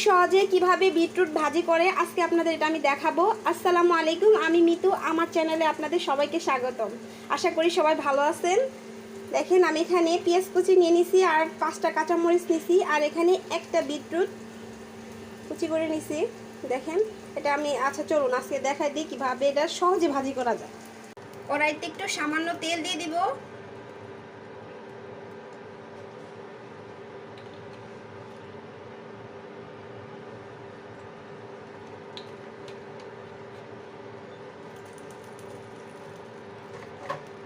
সহজে কিভাবে বিটরুট ভাজি করে আজকে আপনাদের এটা আমি দেখাবো। আসসালামু আলাইকুম, আমি মিতু। আমার চ্যানেলে আপনাদের সবাইকে স্বাগতম। আশা করি সবাই ভালো আছেন। দেখেন, আমি এখানে পেঁয়াজ কুচি নিয়ে নিছি আর 5টা কাঁচামরিচ নিছি, আর এখানে একটা বিটরুট কুচি করে নিছি। দেখেন, এটা আমি চলুন আজকে দেখাই দিই কীভাবে এটা সহজে ভাজি করা যায়। কড়াইতে একটু সামান্য তেল দিয়ে দিব।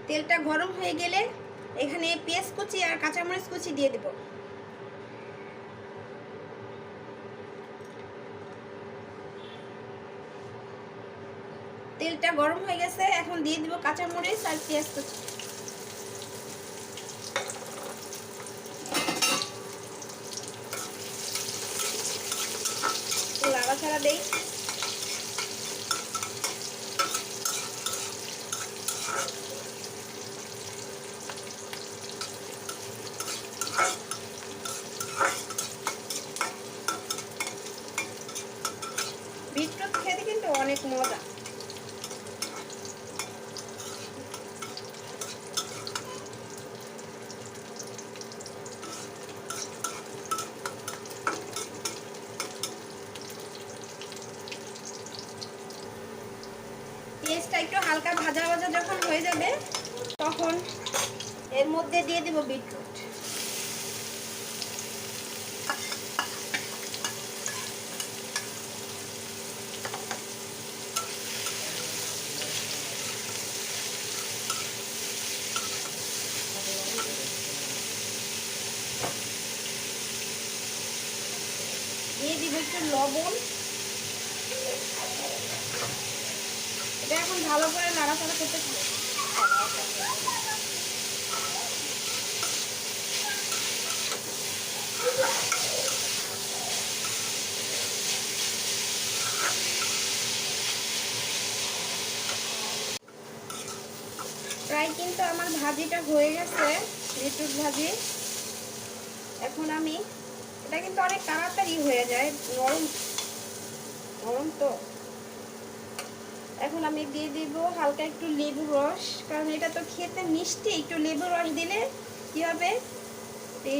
তেলটা গরম হয়ে গেলে এখানে পেঁয়াজ কুচি আর কাঁচামরিচ কুচি দিয়ে দেব। তেলটা গরম হয়ে গেছে, এখন দিয়ে দিব কাঁচামরিচ আর পেঁয়াজ কুচি। নাড়াচাড়া দেই। বিটরুট খেতে কিন্তু অনেক মজা। পেঁয়াজটা একটু হালকা ভাজা ভাজা যখন হয়ে যাবে তখন এর মধ্যে দিয়ে দেব বিটরুট। দিয়ে দিব একটু লবণ। এটা এখন ভালো করে নাড়াচাড়া করতে থাকবে। প্রায় কিন্তু আমার ভাজিটা হয়ে গেছে, বিটরুট ভাজি। এখন আমি এটা কিন্তু অনেক তাড়াতাড়ি হয়ে যায়, নরম নরম তো। এখন আমি দিয়ে দিব হালকা একটু লেবু রস, কারণ এটা তো খেতে মিষ্টি। একটু লেবু রস দিলে কি হবে,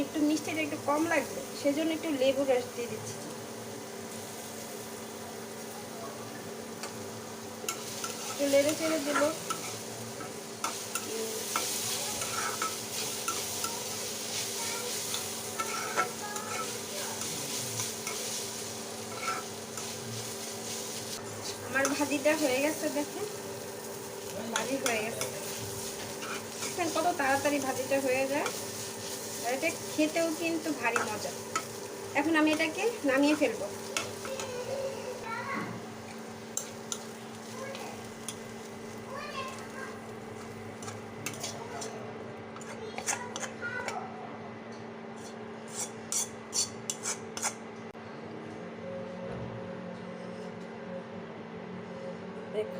একটু মিষ্টিটা একটু কম লাগবে, সেজন্য একটু লেবু রস দিয়ে দিচ্ছি। একটু নেড়ে চেড়ে দেবো। আমার ভাজিটা হয়ে গেছে, দেখেন ভাজি হয়ে গেছে। দেখেন কত তাড়াতাড়ি ভাজিটা হয়ে যায়, আর এটা খেতেও কিন্তু ভারী মজা। এখন আমি এটাকে নামিয়ে ফেলবো। দেখ